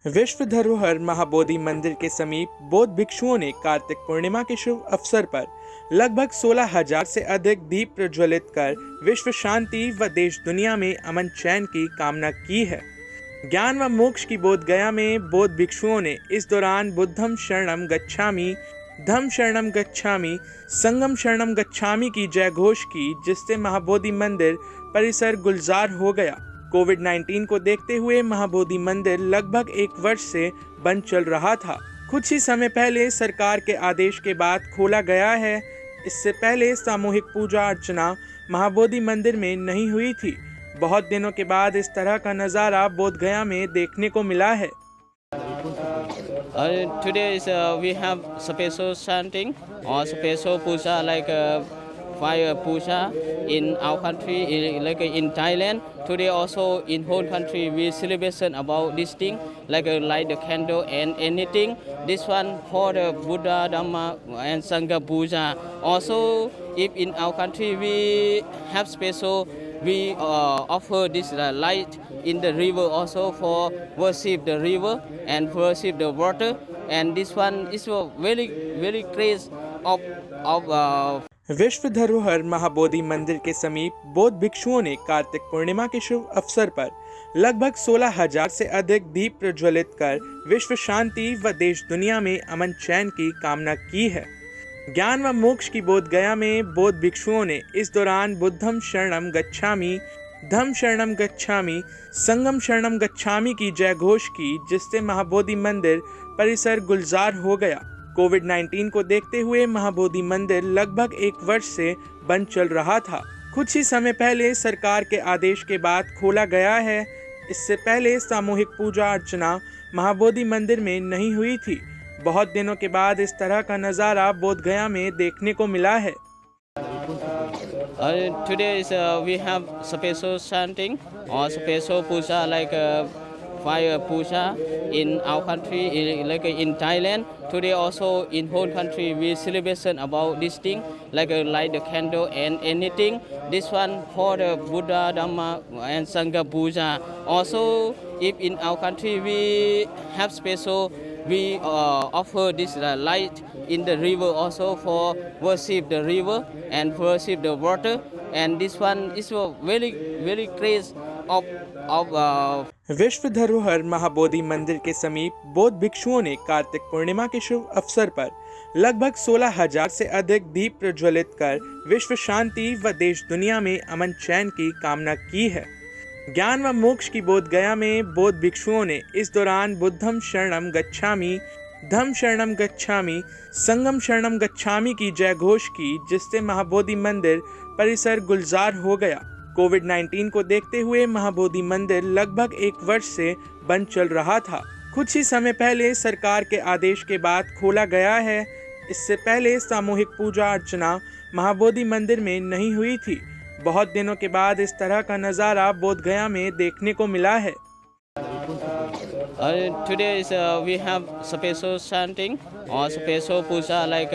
विश्व धरोहर महाबोधि मंदिर के समीप बौद्ध भिक्षुओं ने कार्तिक पूर्णिमा के शुभ अवसर पर लगभग 16,000 से अधिक दीप प्रज्वलित कर विश्व शांति व देश दुनिया में अमन चैन की कामना की है। ज्ञान व मोक्ष की बोध गया में बौद्ध भिक्षुओं ने इस दौरान बुद्धम शरणम गच्छामि, धम्म शरणम गच्छामि, संघम शरणम गच्छामि की जय घोष की, जिससे महाबोधि मंदिर परिसर गुलजार हो गया। कोविड-19 को देखते हुए महाबोधि मंदिर लगभग 1 वर्ष से बंद चल रहा था। कुछ ही समय पहले सरकार के आदेश के बाद खोला गया है। इससे पहले सामूहिक पूजा अर्चना महाबोधि मंदिर में नहीं हुई थी। बहुत दिनों के बाद इस तरह का नज़ारा बोध गया में देखने को मिला है। Today we have special chanting or special puja like fire puja in our country, like in Thailand. Today also in whole country we celebration about this thing, like light the candle and anything. This one for the Buddha, Dhamma and Sangha puja. Also, if in our country we have special, we offer this light in the river also for worship the river and worship the water. And this one is a very craze of विश्व धरोहर महाबोधि मंदिर के समीप बौद्ध भिक्षुओं ने कार्तिक पूर्णिमा के शुभ अवसर पर लगभग 16,000 से अधिक दीप प्रज्वलित कर विश्व शांति व देश दुनिया में अमन चैन की कामना की है। ज्ञान व मोक्ष की बोध गया में बौद्ध भिक्षुओं ने इस दौरान बुद्धम शरणम गच्छामि, धम्म शरणम गच्छामि, संघम शरणम गच्छामि की जय घोष की, जिससे महाबोधि मंदिर परिसर गुलजार हो गया। कोविड-19 को देखते हुए महाबोधि मंदिर लगभग 1 वर्ष से बंद चल रहा था। कुछ ही समय पहले सरकार के आदेश के बाद खोला गया है। इससे पहले सामूहिक पूजा अर्चना महाबोधि मंदिर में नहीं हुई थी। बहुत दिनों के बाद इस तरह का नज़ारा बोध गया में देखने को मिला है। Today we have special chanting or special puja like fire puja in our country, like in Thailand. Today also in whole country we celebration about this thing, like light the candle and anything. This one for the Buddha, Dhamma and Sangha puja. Also, if in our country we have special, we offer this light in the river also for worship the river and worship the water. And this one is a very craze of विश्व धरोहर महाबोधि मंदिर के समीप बौद्ध भिक्षुओं ने कार्तिक पूर्णिमा के शुभ अवसर पर लगभग 16,000 से अधिक दीप प्रज्वलित कर विश्व शांति व देश दुनिया में अमन चैन की कामना की है। ज्ञान व मोक्ष की बोध गया में बौद्ध भिक्षुओं ने इस दौरान बुद्धम शरणम गच्छामि, धम्म शरणम गच्छामि, संघम शरणम गच्छामि की जय घोष की, जिससे महाबोधि मंदिर परिसर गुलजार हो गया। कोविड-19 को देखते हुए महाबोधि मंदिर लगभग 1 वर्ष से बंद चल रहा था। कुछ ही समय पहले सरकार के आदेश के बाद खोला गया है। इससे पहले सामूहिक पूजा अर्चना महाबोधि मंदिर में नहीं हुई थी। बहुत दिनों के बाद इस तरह का नज़ारा बोध गया में देखने को मिला है। Today we have special chanting or special puja like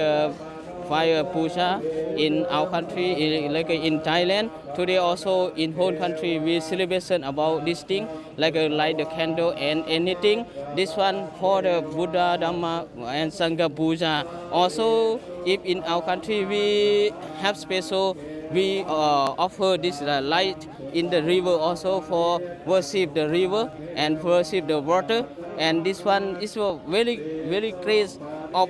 fire puja in our country, like in Thailand. Today also in whole country we celebration about this thing, like light the candle and anything. This one for the Buddha, Dhamma and Sangha puja. Also, if in our country we have special, we offer this light in the river also for worship the river and worship the water. And this one is a very craze of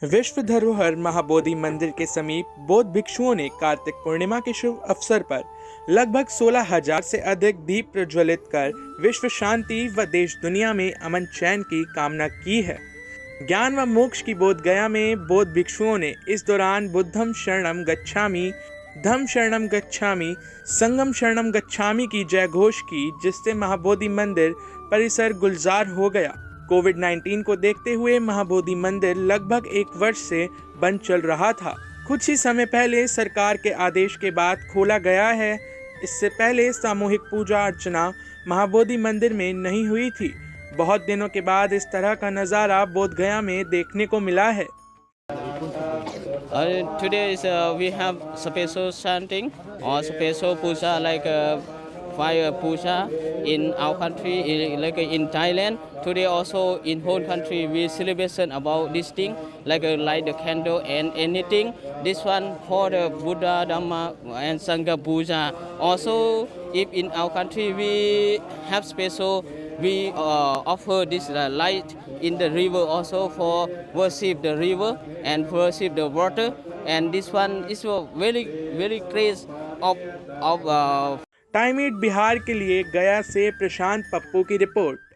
विश्व धरोहर महाबोधि मंदिर के समीप बौद्ध भिक्षुओं ने कार्तिक पूर्णिमा के शुभ अवसर पर लगभग 16,000 से अधिक दीप प्रज्वलित कर विश्व शांति व देश दुनिया में अमन चैन की कामना की है। ज्ञान व मोक्ष की बोध गया में बौद्ध भिक्षुओं ने इस दौरान बुद्धम शरणम गच्छामि, धम्म शरणम गच्छामि, संघम शरणम गच्छामि की जय घोष की, जिससे महाबोधि मंदिर परिसर गुलजार हो गया। कोविड-19 को देखते हुए महाबोधि मंदिर लगभग 1 वर्ष से बंद चल रहा था। कुछ ही समय पहले सरकार के आदेश के बाद खोला गया है। इससे पहले सामूहिक पूजा अर्चना महाबोधि मंदिर में नहीं हुई थी। बहुत दिनों के बाद इस तरह का नज़ारा बोध गया में देखने को मिला है। Today we have special chanting or special puja like fire puja in our country, like in Thailand. Today also in whole country we celebration about this thing, like light the candle and anything. This one for the Buddha, Dhamma and Sangha puja. Also, if in our country we have special, we offer this light in the river also for worship the river and worship the water. And this one is a very craze of time 8 Bihar के लिए गया से प्रशांत पप्पू की report.